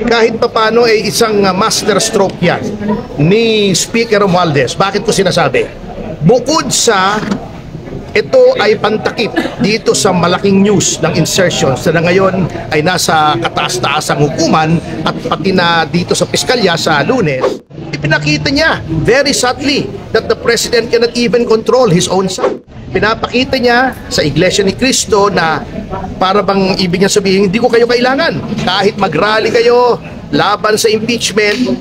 Kahit papano ay isang master stroke yan ni Speaker Romualdez. Bakit ko sinasabi? Bukod sa ito ay pantakip dito sa malaking news ng insertions na ngayon ay nasa kataas-taasang hukuman at pati na dito sa piskalya sa Lunes, ipinakita niya very subtly that the President cannot even control his own son. Pinapakita niya sa Iglesia ni Cristo na para bang ibig niya sabihin, hindi ko kayo kailangan. Kahit mag-rally kayo laban sa impeachment,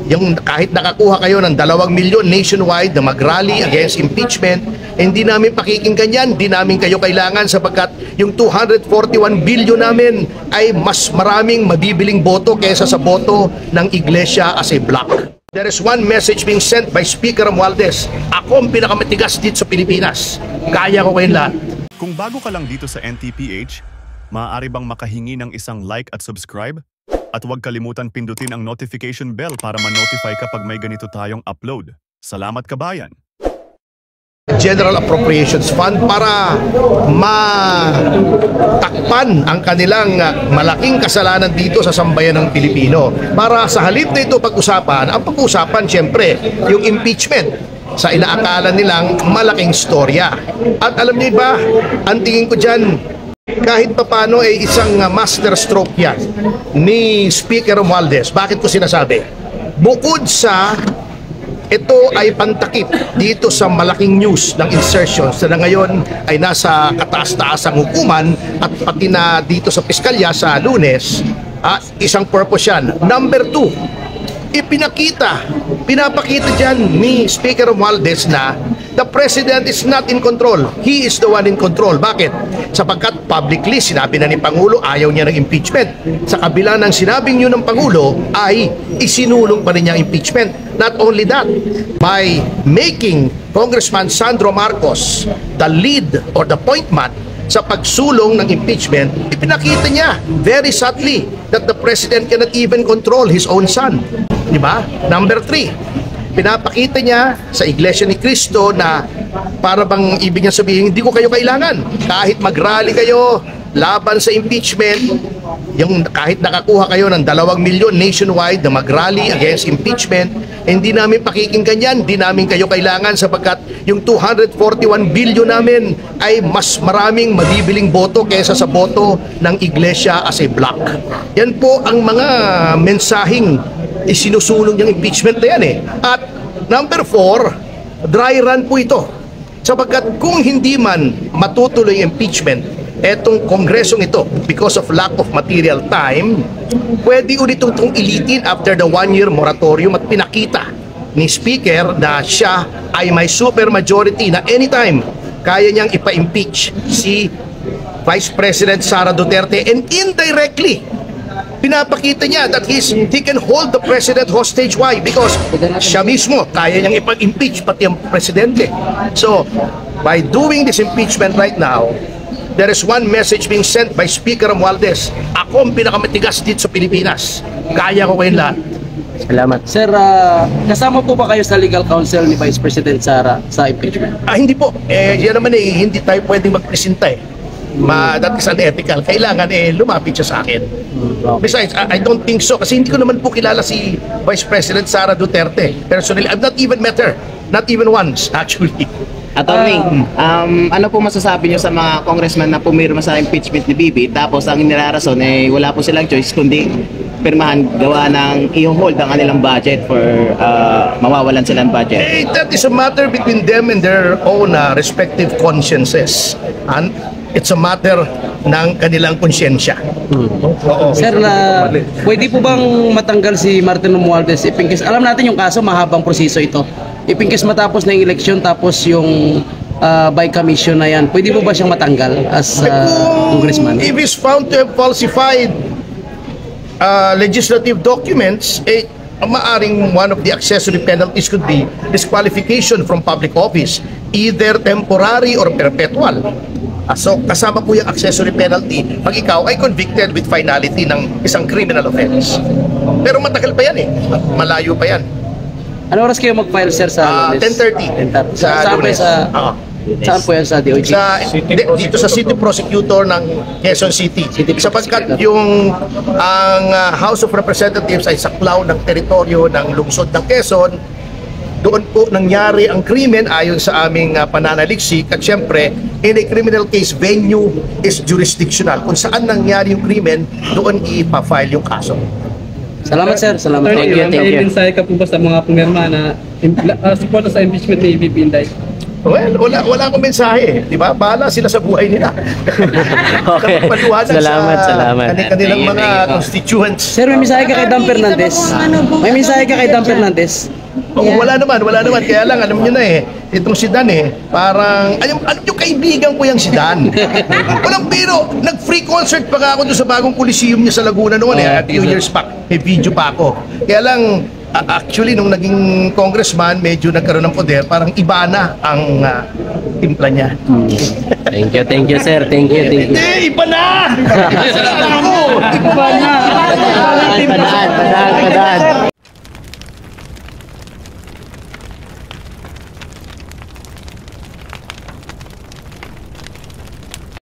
yung kahit nakakuha kayo ng 2 milyon nationwide na mag-rally against impeachment, hindi namin pakikinggan yan, hindi namin kayo kailangan sapagkat yung 241 billion namin ay mas maraming mabibiling boto kaysa sa boto ng Iglesia as a block. There is one message being sent by Speaker Romualdez. Ako ang pinakamatigas dito sa Pilipinas. Kaya ko kayong lahat. Kung bago ka lang dito sa NTPH, maaari bang makahingi ng isang like at subscribe? At huwag kalimutan pindutin ang notification bell para ma-notify kapag may ganito tayong upload. Salamat kabayan! General Appropriations Fund para matakpan ang kanilang malaking kasalanan dito sa sambayan ng Pilipino. Para sa halip na ito pag-usapan, ang pag-usapan siyempre yung impeachment sa inaakala nilang malaking storya. At alam niyo ba, ang tingin ko dyan, kahit papano ay isang master stroke yan ni Speaker Romualdez. Bakit ko sinasabi? Bukod sa ito ay pantakip dito sa malaking news ng insertions na ngayon ay nasa kataas-taasang hukuman at pati na dito sa piskalya sa Lunes, isang purpose yan. Number 2, pinapakita dyan ni Speaker Romualdez na the President is not in control. He is the one in control. Bakit? Sapagkat publicly sinabi na ni Pangulo ayaw niya ng impeachment. Sa kabila ng sinabing yun ng Pangulo ay isinulong pa rin niya ang impeachment. Not only that, by making Congressman Sandro Marcos the lead or the point man sa pagsulong ng impeachment, ipinakita niya very subtly that the President cannot even control his own son. Diba? Number 3, pinapakita niya sa Iglesia ni Cristo na para bang ibig niya sabihin, hindi ko kayo kailangan. Kahit mag-rally kayo laban sa impeachment, yung kahit nakakuha kayo ng 2 milyon nationwide na mag-rally against impeachment, hindi namin pakikinggan yan, hindi namin kayo kailangan sapagkat yung 241 billion namin ay mas maraming mabibiling boto kaysa sa boto ng Iglesia as a block. Yan po ang mga mensaheng isinusulong ng impeachment na yan eh. At number 4, dry run po ito. Sapagkat kung hindi man matutuloy impeachment, etong kongresong ito, because of lack of material time, pwede ulit itong ilitin after the 1-year moratorium at pinakita ni Speaker na siya ay may super majority na anytime kaya niyang ipa-impeach si Vice President Sara Duterte, and indirectly pinapakita niya that he can hold the President hostage. Why? Because siya mismo kaya niyang ipag-impeach pati ang Presidente. So, by doing this impeachment right now, there is one message being sent by Speaker Romualdez. Ako ang pinakamatigas dito sa Pilipinas. Kaya ko kayong lahat. Salamat. Sir, kasama po ba kayo sa legal counsel ni Vice President Sara sa impeachment? Hindi po. Yan naman hindi tayo pwedeng magpresenta eh. That is unethical. Kailangan lumapit siya sa akin. Okay. Besides, I don't think so. Kasi hindi ko naman po kilala si Vice President Sara Duterte. Personally, I've not even met her. Not even once, actually. Attorney, ano po masasabi nyo sa mga congressman na pumirma sa impeachment ni Bibi tapos ang nilarason wala po silang choice kundi pirmahan gawa ng i-hold ang kanilang budget for mawawalan silang budget? That is a matter between them and their own respective consciences. And it's a matter ng kanilang konsyensya. Sir, pwede po bang matanggal si Martin Romualdez? Alam natin yung kaso, mahabang proseso ito. Ipingkis matapos na yung eleksyon tapos yung by commission na yan, pwede po ba siyang matanggal as congressman? If he's found to have falsified legislative documents, maaring one of the accessory penalties could be disqualification from public office, either temporary or perpetual. So kasama po yung accessory penalty pag ikaw ay convicted with finality ng isang criminal offense. Pero matagal pa yan malayo pa yan. Ano oras kayo mag-file, sir, sa 10:30 sa Lunes. Saan po yan sa DOJ? Dito sa City Prosecutor ng Quezon City. Sapagkat yung ang House of Representatives ay saklaw ng teritoryo ng lungsod ng Quezon, doon po nangyari ang krimen ayon sa aming pananaliksik at syempre in a criminal case venue is jurisdictional. Kung saan nangyari yung krimen, doon ipa-file yung kaso. Salamat sir, salamat. Thank you, thank you. Mensahe ka po ba sa mga pumirma na suporta sa impeachment ni VP Inday? Well, wala akong mensahe, di ba? Bahala sila sa buhay nila. Okay. Salamat. Kanilang mga constituents. Sir, may mensahe ka kay Dan Fernandez. May mensahe ka kay Dan Fernandez. Wala naman. Kaya lang, alam nyo na itong si Dan parang, alam nyo, kaibigan ko yung si Dan. Walang biro, nag-free concert pa nga ako doon sa bagong Coliseum niya sa Laguna noon a few years back. May video pa ako. Kaya lang, actually, nung naging congressman, medyo nagkaroon ng poder, parang iba na ang timpla niya. Thank you, sir. Thank you. Hindi, iba na! Iba na! Padaan.